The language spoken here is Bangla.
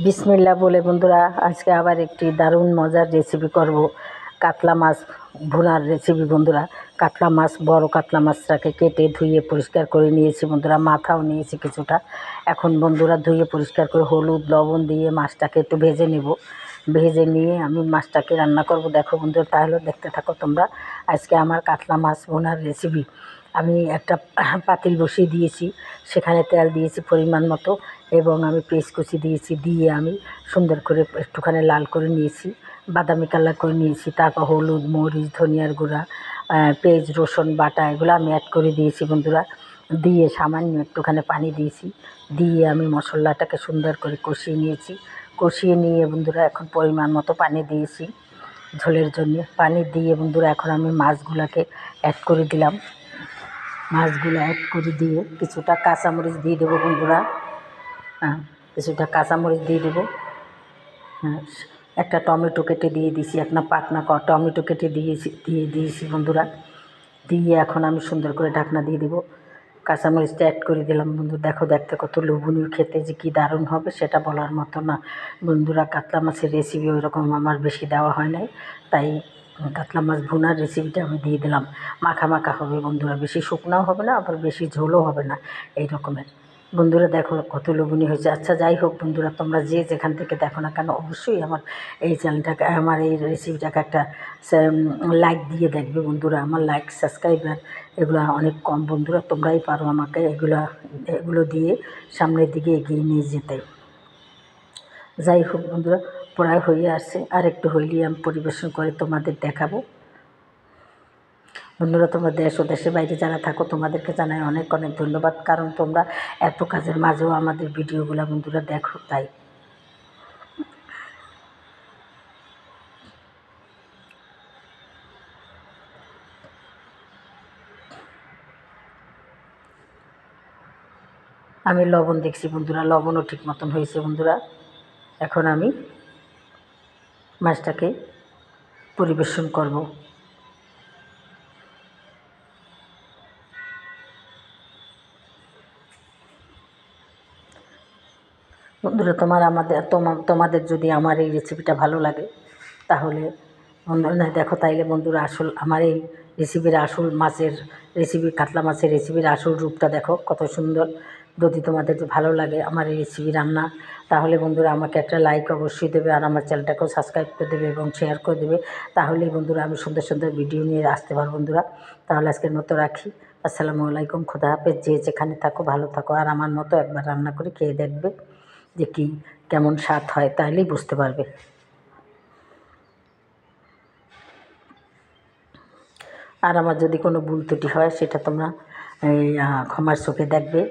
বিসমিল্লাহ বলে বন্ধুরা আজকে আবার একটি দারুণ মজার রেসিপি করব। কাতলা মাছ ভুনার রেসিপি বন্ধুরা। কাতলা মাছ, বড় কাতলা মাছটাকে কেটে ধুয়ে পরিষ্কার করে নিয়েছি বন্ধুরা, মাথাও নিয়েছি কিছুটা। এখন বন্ধুরা ধুয়ে পরিষ্কার করে হলুদ লবণ দিয়ে মাছটাকে একটু ভেজে নেব। ভেজে নিয়ে আমি মাছটাকে রান্না করব। দেখো বন্ধুরা, তাহলে দেখতে থাকো তোমরা। আজকে আমার কাতলা মাছ ভুনার রেসিপি। আমি একটা পাতিল বসিয়ে দিয়েছি, সেখানে তেল দিয়েছি পরিমাণ মতো এবং আমি পেঁয়াজ কুচি দিয়েছি। দিয়ে আমি সুন্দর করে একটুখানি লাল করে নিয়েছি, বাদামি কালার করে নিয়েছি। তারপর হলুদ, মরিচ, ধনিয়ার গুঁড়া, পেঁয়াজ রসুন বাটা এগুলো আমি অ্যাড করে দিয়েছি বন্ধুরা। দিয়ে সামান্য একটুখানি পানি দিয়েছি। দিয়ে আমি মশলাটাকে সুন্দর করে কষিয়ে নিয়েছি। কষিয়ে নিয়ে বন্ধুরা এখন পরিমাণ মতো পানি দিয়েছি ঝোলের জন্য। পানি দিয়ে বন্ধুরা এখন আমি মাছগুলোকে অ্যাড করে দিলাম। মাছগুলো অ্যাড করে দিয়ে কিছুটা কাঁচামরিচ দিয়ে দেবো বন্ধুরা। হ্যাঁ, কিছুটা কাঁচামরিচ দিয়ে দেবো। হ্যাঁ, একটা টমেটো কেটে দিয়ে দিয়েছি, একটা পাতনা টমেটো কেটে দিয়েছি বন্ধুরা। দিয়ে এখন আমি সুন্দর করে ঢাকনা দিয়ে দেবো। কাঁচামরিচটা অ্যাড করে দিলাম বন্ধু। দেখো, দেখতে কত লোভনীয়, খেতে যে কী দারুণ হবে সেটা বলার মতো না বন্ধুরা। কাতলা মাছের রেসিপি ওই রকম আমার বেশি দেওয়া হয় নাই, তাই কাতলা মাছ ভুনার রেসিপিটা আমি দিয়ে দিলাম। মাখা মাখা হবে বন্ধুরা, বেশি শুকনাও হবে না আবার বেশি ঝোলও হবে না, এই রকমের বন্ধুরা। দেখো কত লোভনীয় হয়েছে। আচ্ছা, যাই হোক বন্ধুরা, তোমরা যে যেখান থেকে দেখো না কেন অবশ্যই আমার এই চ্যানেলটাকে, আমার এই রেসিপিটাকে একটা লাইক দিয়ে দেখবে বন্ধুরা। আমার লাইক সাবস্ক্রাইবার এগুলো অনেক কম বন্ধুরা, তোমরাই পারো আমাকে এগুলো দিয়ে সামনের দিকে এগিয়ে নিয়ে যেতে। যাই হোক বন্ধুরা, প্রায় হয়ে আসছে, আর একটু হইলেই আমি পরিবেশন করে তোমাদের দেখাবো বন্ধুরা। তোমরা দেশ ও দেশের বাইরে যারা থাকো তোমাদেরকে জানাই অনেক অনেক ধন্যবাদ, কারণ তোমরা এত কাজের মাঝেও আমাদের ভিডিওগুলো বন্ধুরা দেখো, তাই। আমি লবণ দেখছি বন্ধুরা, লবণও ঠিক মতন হয়েছে বন্ধুরা। এখন আমি মাছটাকে পরিবেশন করব বন্ধুরা। তোমাদের যদি আমার এই রেসিপিটা ভালো লাগে তাহলে বন্ধুরা, না দেখো তাইলে বন্ধুরা, আসল আমার এই রেসিপির আসল মাছের রেসিপি, কাতলা মাছের রেসিপির আসল রূপটা দেখো কত সুন্দর। যদি তোমাদের ভালো লাগে আমার এই রেসিপি রান্না, তাহলে বন্ধুরা আমাকে একটা লাইক অবশ্যই দেবে, আর আমার চ্যানেলটাকেও সাবস্ক্রাইব করে দেবে এবং শেয়ার করে দেবে। তাহলেই বন্ধুরা আমি সুন্দর সুন্দর ভিডিও নিয়ে আসতে পারবো বন্ধুরা। তাহলে আজকের মতো রাখি। আসসালামু আলাইকুম, খোদা হাফেজ। যে যেখানে থাকো ভালো থাকো, আর আমার মতো একবার রান্না করে খেয়ে দেখবে যে কি কেমন স্বাদ হয়, তাহলেই বুঝতে পারবে। আর আমার যদি কোনো ভুল ত্রুটি হয় সেটা তোমরা ক্ষমার চোখে দেখবে।